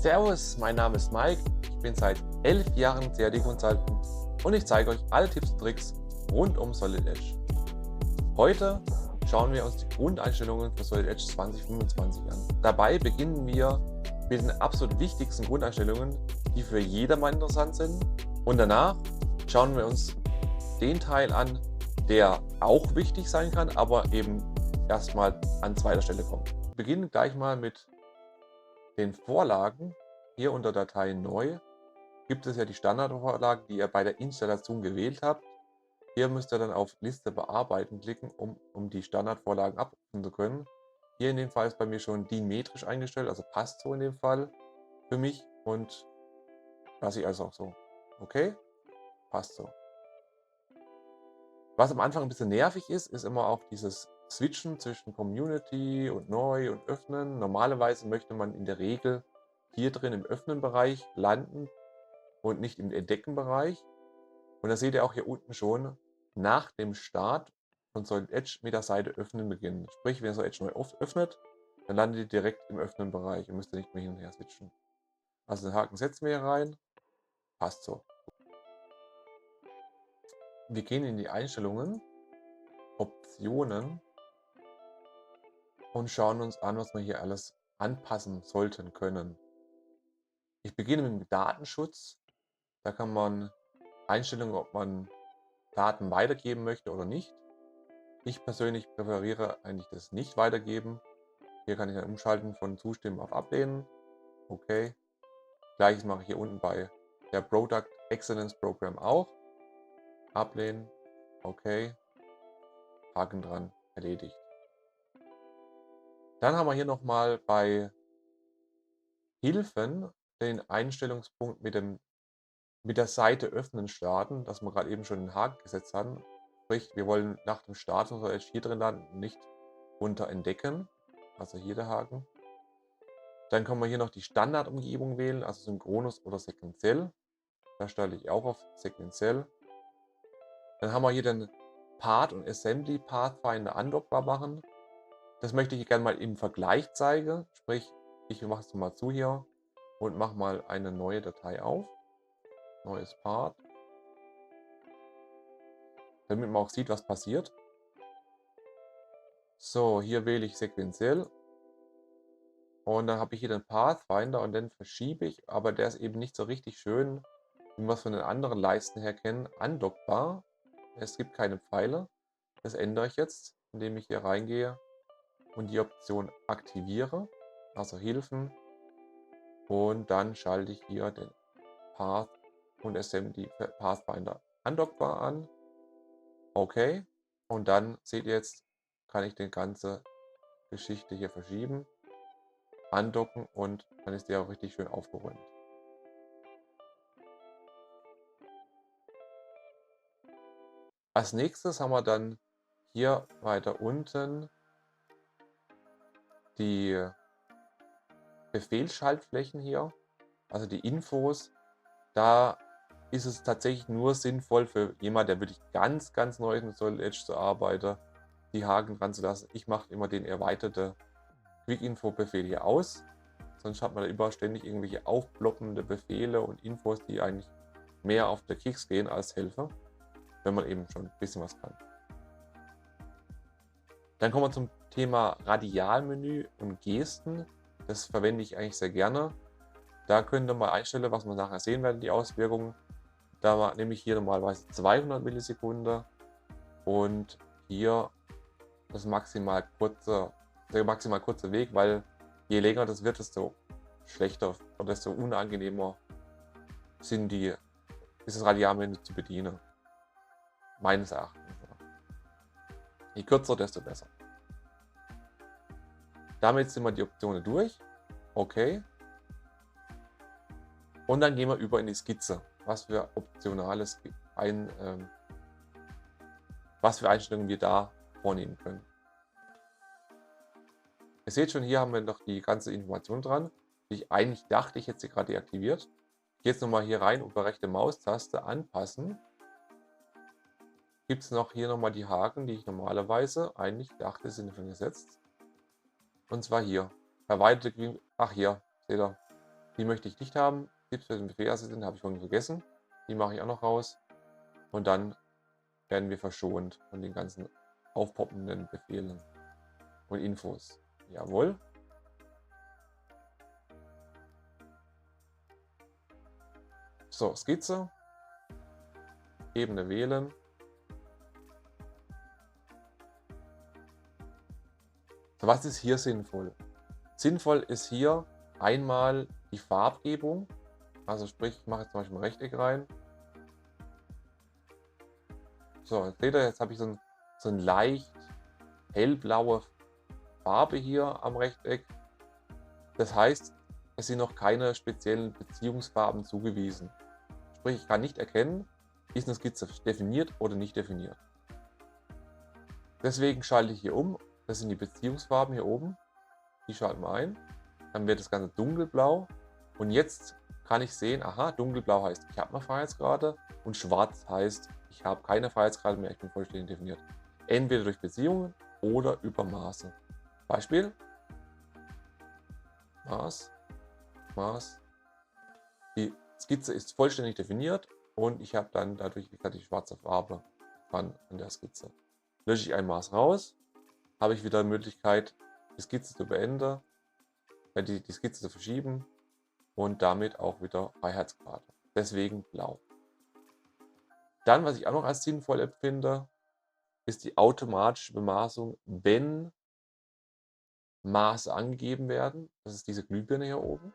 Servus, mein Name ist Mike, ich bin seit 11 Jahren CAD Consultant und ich zeige euch alle Tipps und Tricks rund um Solid Edge. Heute schauen wir uns die Grundeinstellungen für Solid Edge 2025 an. Dabei beginnen wir mit den absolut wichtigsten Grundeinstellungen, die für jedermann interessant sind, und danach schauen wir uns den Teil an, der auch wichtig sein kann, aber eben erstmal an zweiter Stelle kommt. Wir beginnen gleich mal mit den Vorlagen. Hier unter Datei neu gibt es ja die Standardvorlagen, die ihr bei der Installation gewählt habt. Hier müsst ihr dann auf Liste bearbeiten klicken, um die Standardvorlagen abrufen zu können. Hier in dem Fall ist bei mir schon dimetrisch eingestellt, also passt so in dem Fall für mich, und lasse ich also auch so. Okay, passt so. Was am Anfang ein bisschen nervig ist, ist immer auch dieses Switchen zwischen Community und Neu und Öffnen. Normalerweise möchte man in der Regel hier drin im Öffnen-Bereich landen und nicht im Entdecken-Bereich. Und das seht ihr auch hier unten schon, nach dem Start von Solid Edge mit der Seite Öffnen beginnen. Sprich, wenn ihr Solid Edge neu öffnet, dann landet ihr direkt im Öffnen-Bereich und müsst ihr nicht mehr hin und her switchen. Also den Haken setzen wir hier rein. Passt so. Wir gehen in die Einstellungen, Optionen, und schauen uns an, was wir hier alles anpassen sollten können. Ich beginne mit dem Datenschutz. Da kann man Einstellungen, ob man Daten weitergeben möchte oder nicht. Ich persönlich präferiere eigentlich das nicht weitergeben. Hier kann ich dann umschalten von Zustimmen auf Ablehnen. Okay. Gleiches mache ich hier unten bei der Product Excellence Program auch. Ablehnen. Okay. Haken dran. Erledigt. Dann haben wir hier nochmal bei Hilfen den Einstellungspunkt mit der Seite öffnen starten, dass wir gerade eben schon den Haken gesetzt haben. Sprich, wir wollen nach dem Start von Solid Edge hier drin landen, nicht unter Entdecken. Also hier der Haken. Dann können wir hier noch die Standardumgebung wählen, also Synchronous oder sequenziell. Da stelle ich auch auf sequenziell. Dann haben wir hier den Part und Assembly Pathfinder undockbar machen. Das möchte ich gerne mal im Vergleich zeigen. Sprich, ich mache es mal zu hier und mache mal eine neue Datei auf. Neues Part. Damit man auch sieht, was passiert. So, hier wähle ich sequenziell. Und dann habe ich hier den Pathfinder und dann verschiebe ich, aber der ist eben nicht so richtig schön, wie wir es von den anderen Leisten her kennen, andockbar. Es gibt keine Pfeile. Das ändere ich jetzt, indem ich hier reingehe und die Option aktiviere, also Hilfen. Und dann schalte ich hier den Path und Assembly Pathfinder andockbar an. Okay. Und dann seht ihr jetzt, kann ich die ganze Geschichte hier verschieben, andocken, und dann ist die auch richtig schön aufgeräumt. Als nächstes haben wir dann hier weiter unten die Befehlsschaltflächen hier, also die Infos. Da ist es tatsächlich nur sinnvoll für jemand, der wirklich ganz neu mit Solid Edge zu arbeiten, die Haken dran zu lassen. Ich mache immer den erweiterte Quick-Info-Befehl hier aus. Sonst hat man da immer ständig irgendwelche aufploppende Befehle und Infos, die eigentlich mehr auf der Keks gehen als Helfer, wenn man eben schon ein bisschen was kann. Dann kommen wir zum Thema Radialmenü und Gesten. Das verwende ich eigentlich sehr gerne. Da könnt ihr mal einstellen, was wir nachher sehen werden, die Auswirkungen. Da nehme ich hier normalerweise 200 Millisekunden und hier der maximal kurze Weg, weil je länger das wird, desto schlechter oder desto unangenehmer ist das Radialmenü zu bedienen. Meines Erachtens. Je kürzer, desto besser. Damit sind wir die Optionen durch. Okay. Und dann gehen wir über in die Skizze, was für Einstellungen wir da vornehmen können. Ihr seht schon, hier haben wir noch die ganze Information dran, die ich eigentlich dachte, ich hätte sie gerade deaktiviert. Ich gehe jetzt nochmal hier rein und über rechte Maustaste anpassen. Gibt es noch hier nochmal die Haken, die ich normalerweise eigentlich dachte, sind schon gesetzt. Und zwar hier. Erweiterte, ach hier, seht ihr. Die möchte ich nicht haben. Tipps für den Befehlassistent habe ich vorhin vergessen. Die mache ich auch noch raus. Und dann werden wir verschont von den ganzen aufpoppenden Befehlen und Infos. Jawohl. So, Skizze. Ebene wählen. So, was ist hier sinnvoll? Sinnvoll ist hier einmal die Farbgebung. Also sprich, ich mache jetzt zum Beispiel ein Rechteck rein. So, jetzt seht ihr, jetzt habe ich so ein leicht hellblaue Farbe hier am Rechteck. Das heißt, es sind noch keine speziellen Beziehungsfarben zugewiesen. Sprich, ich kann nicht erkennen, ist eine Skizze definiert oder nicht definiert. Deswegen schalte ich hier um. Das sind die Beziehungsfarben hier oben. Die schalten wir ein. Dann wird das Ganze dunkelblau. Und jetzt kann ich sehen, aha, dunkelblau heißt, ich habe noch Freiheitsgrade. Und schwarz heißt, ich habe keine Freiheitsgrade mehr, ich bin vollständig definiert. Entweder durch Beziehungen oder über Maße. Beispiel. Maß. Maß. Die Skizze ist vollständig definiert und ich habe dann dadurch die schwarze Farbe an der Skizze. Lösche ich ein Maß raus, habe ich wieder die Möglichkeit, die Skizze zu beenden, die Skizze zu verschieben und damit auch wieder Freiheitsgrade. Deswegen blau. Dann, was ich auch noch als sinnvoll empfinde, ist die automatische Bemaßung, wenn Maße angegeben werden. Das ist diese Glühbirne hier oben.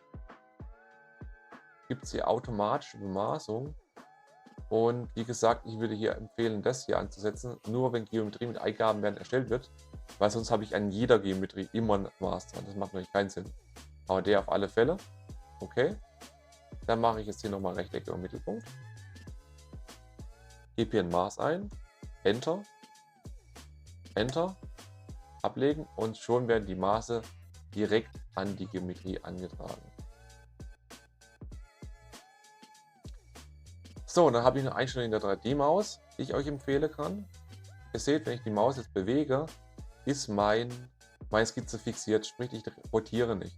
Gibt es hier automatische Bemaßung. Und wie gesagt, ich würde hier empfehlen, das hier anzusetzen, nur wenn Geometrie mit Eingaben werden erstellt wird, weil sonst habe ich an jeder Geometrie immer ein Maß dran. Das macht natürlich keinen Sinn. Aber der auf alle Fälle. Okay. Dann mache ich jetzt hier nochmal Rechtecke und Mittelpunkt. Gebe hier ein Maß ein. Enter. Enter. Ablegen und schon werden die Maße direkt an die Geometrie angetragen. So, dann habe ich eine Einstellung in der 3D-Maus, die ich euch empfehlen kann. Ihr seht, wenn ich die Maus jetzt bewege, ist meine Skizze fixiert, sprich ich rotiere nicht.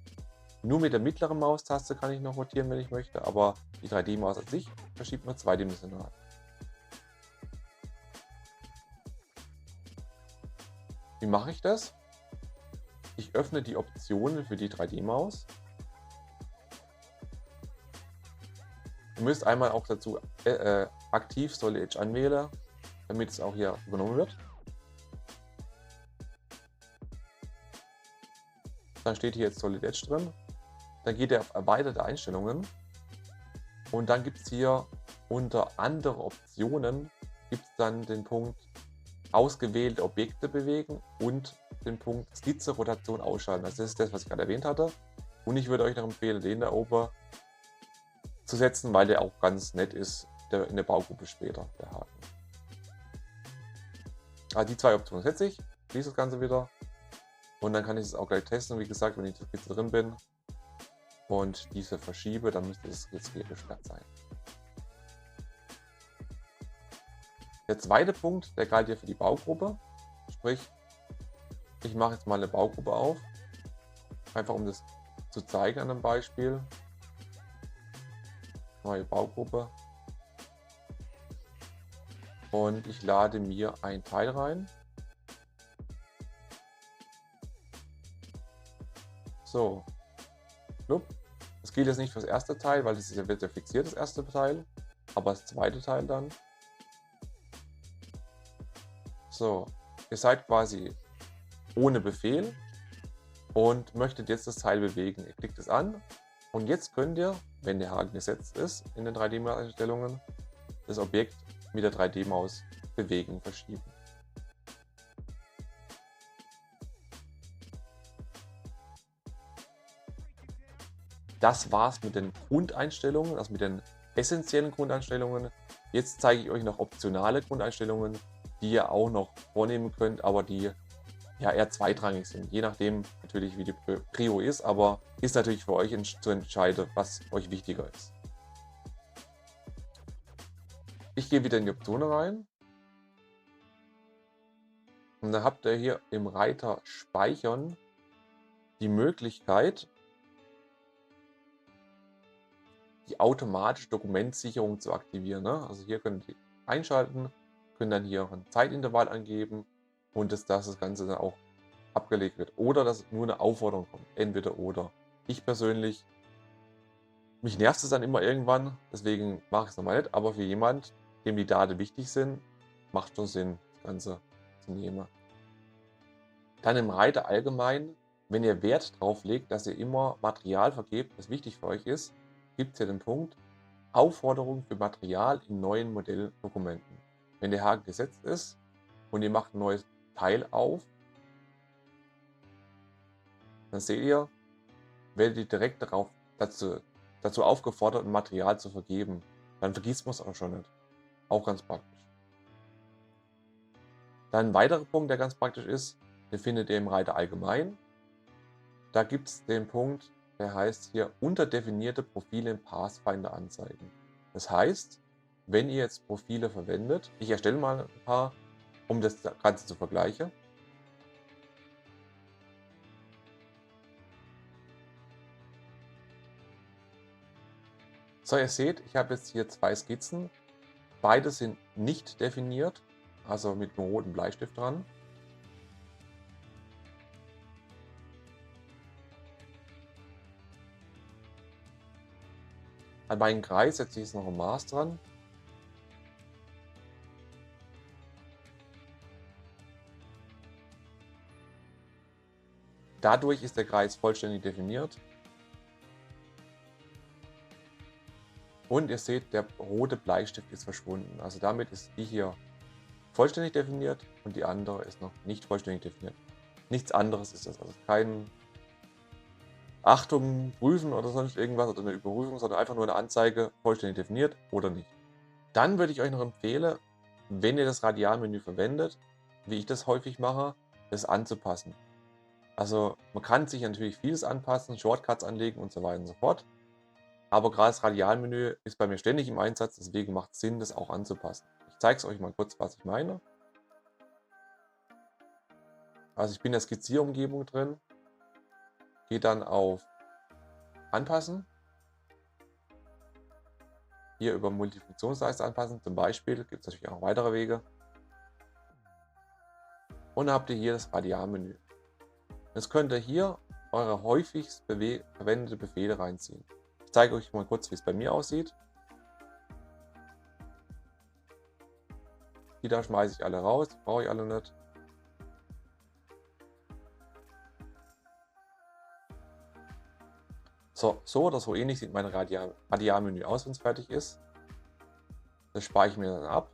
Nur mit der mittleren Maustaste kann ich noch rotieren, wenn ich möchte, aber die 3D-Maus an sich verschiebt man zweidimensional. Wie mache ich das? Ich öffne die Optionen für die 3D-Maus. Ihr müsst einmal auch dazu aktiv Solid Edge anwählen, damit es auch hier übernommen wird. Dann steht hier jetzt Solid Edge drin. Dann geht ihr auf erweiterte Einstellungen und dann gibt es hier unter andere Optionen gibt es dann den Punkt ausgewählte Objekte bewegen und den Punkt Skizze Rotation ausschalten. Also das ist das, was ich gerade erwähnt hatte. Und ich würde euch noch empfehlen, den da oben zu setzen, weil der auch ganz nett ist in der Baugruppe später, der Haken. Also die zwei Optionen setze ich, schließe das Ganze wieder und dann kann ich es auch gleich testen. Wie gesagt, wenn ich in der Skizze drin bin und diese verschiebe, dann müsste es jetzt hier gesperrt sein. Der zweite Punkt, der galt hier für die Baugruppe, sprich, ich mache jetzt mal eine Baugruppe auf, einfach um das zu zeigen an einem Beispiel. Neue Baugruppe. Und ich lade mir ein Teil rein. So. Das gilt jetzt nicht für das erste Teil, weil das wird ja fixiert, das erste Teil. Aber das zweite Teil dann. So. Ihr seid quasi ohne Befehl und möchtet jetzt das Teil bewegen. Ihr klickt es an und jetzt könnt ihr, wenn der Haken gesetzt ist in den 3D-Einstellungen, das Objekt mit der 3D-Maus bewegen, verschieben. Das war's mit den Grundeinstellungen, also mit den essentiellen Grundeinstellungen. Jetzt zeige ich euch noch optionale Grundeinstellungen, die ihr auch noch vornehmen könnt, aber die ja eher zweitrangig sind. Je nachdem natürlich, wie die Prio ist, aber ist natürlich für euch zu entscheiden, was euch wichtiger ist. Ich gehe wieder in die Optionen rein. Und dann habt ihr hier im Reiter Speichern die Möglichkeit, die automatische Dokumentsicherung zu aktivieren. Ne? Also hier könnt ihr einschalten, können dann hier ein Zeitintervall angeben und dass das Ganze dann auch abgelegt wird. Oder dass nur eine Aufforderung kommt. Entweder oder. Ich persönlich, mich nervt es dann immer irgendwann, deswegen mache ich es nochmal nicht. Aber für jemand, dem die Daten wichtig sind, macht schon Sinn, das Ganze zu nehmen. Dann im Reiter allgemein, wenn ihr Wert drauf legt, dass ihr immer Material vergebt, das wichtig für euch ist, gibt es hier den Punkt Aufforderung für Material in neuen Modelldokumenten. Wenn der Haken gesetzt ist und ihr macht ein neues Teil auf, dann seht ihr, werdet ihr direkt dazu aufgefordert, ein Material zu vergeben. Dann vergisst man es auch schon nicht. Auch ganz praktisch. Dann ein weiterer Punkt, der ganz praktisch ist, den findet ihr im Reiter Allgemein. Da gibt es den Punkt, der heißt hier unterdefinierte Profile im Pathfinder anzeigen. Das heißt, wenn ihr jetzt Profile verwendet, ich erstelle mal ein paar, um das Ganze zu vergleichen. So, ihr seht, ich habe jetzt hier zwei Skizzen. Beide sind nicht definiert, also mit einem roten Bleistift dran. An meinen Kreis setze ich jetzt noch ein Maß dran. Dadurch ist der Kreis vollständig definiert. Und ihr seht, der rote Bleistift ist verschwunden. Also damit ist die hier vollständig definiert und die andere ist noch nicht vollständig definiert. Nichts anderes ist das. Also kein Achtung, prüfen oder sonst irgendwas oder eine Überprüfung, sondern einfach nur eine Anzeige, vollständig definiert oder nicht. Dann würde ich euch noch empfehlen, wenn ihr das Radialmenü verwendet, wie ich das häufig mache, das anzupassen. Also man kann sich natürlich vieles anpassen, Shortcuts anlegen und so weiter und so fort. Aber gerade das Radialmenü ist bei mir ständig im Einsatz, deswegen macht es Sinn, das auch anzupassen. Ich zeige es euch mal kurz, was ich meine. Also ich bin in der Skizzierumgebung drin, gehe dann auf Anpassen. Hier über Multifunktionsleiste anpassen, zum Beispiel, gibt es natürlich auch weitere Wege. Und dann habt ihr hier das Radialmenü. Jetzt könnt ihr hier eure häufigst verwendete Befehle reinziehen. Ich zeige euch mal kurz, wie es bei mir aussieht. Die da schmeiße ich alle raus, die brauche ich alle nicht. So oder so ähnlich sieht mein Radialmenü aus, wenn es fertig ist. Das spare ich mir dann ab.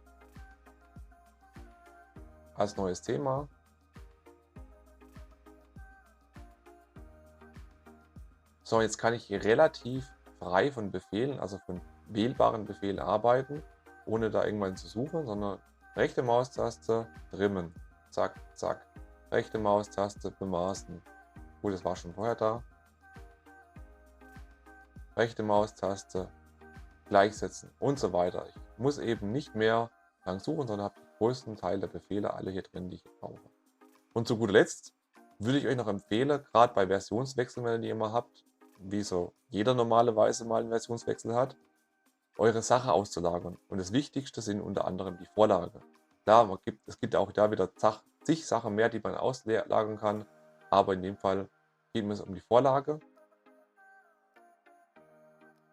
Als neues Thema. So, jetzt kann ich hier relativ frei von Befehlen, also von wählbaren Befehlen arbeiten, ohne da irgendwann zu suchen, sondern rechte Maustaste trimmen. Zack, zack. Rechte Maustaste bemaßen. Gut, das war schon vorher da. Rechte Maustaste gleichsetzen und so weiter. Ich muss eben nicht mehr lang suchen, sondern habe den größten Teil der Befehle alle hier drin, die ich brauche. Und zu guter Letzt würde ich euch noch empfehlen, gerade bei Versionswechseln, wenn ihr die immer habt, wie so jeder normalerweise mal einen Versionswechsel hat, eure Sache auszulagern. Und das Wichtigste sind unter anderem die Vorlage. Klar, es gibt auch da wieder zig Sachen mehr, die man auslagern kann, aber in dem Fall geht es um die Vorlage.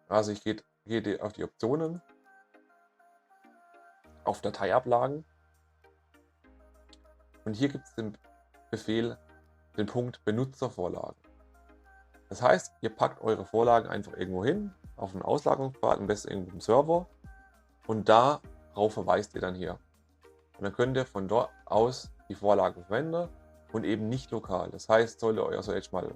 Also ich gehe auf die Optionen, auf Dateiablagen und hier gibt es den Befehl, den Punkt Benutzervorlagen. Das heißt, ihr packt eure Vorlagen einfach irgendwo hin, auf einen Auslagerungspfad, am besten irgendwo im Server und darauf verweist ihr dann hier. Und dann könnt ihr von dort aus die Vorlagen verwenden und eben nicht lokal. Das heißt, sollte euer jetzt mal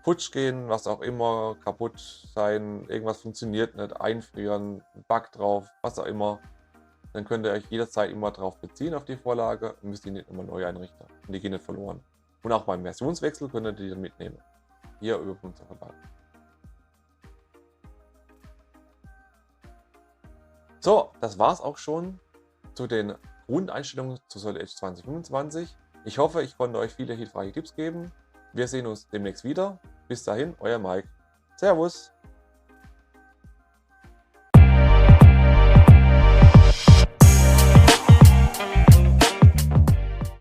futsch gehen, was auch immer, kaputt sein, irgendwas funktioniert nicht, einfrieren, Bug drauf, was auch immer, dann könnt ihr euch jederzeit immer darauf beziehen auf die Vorlage und müsst die nicht immer neu einrichten. Und die gehen nicht verloren. Und auch beim Versionswechsel könnt ihr die dann mitnehmen. Hier über Benutzervorlagen. So, das war es auch schon zu den Grundeinstellungen zu Solid Edge 2025. Ich hoffe, ich konnte euch viele hilfreiche Tipps geben. Wir sehen uns demnächst wieder. Bis dahin, euer Mike. Servus!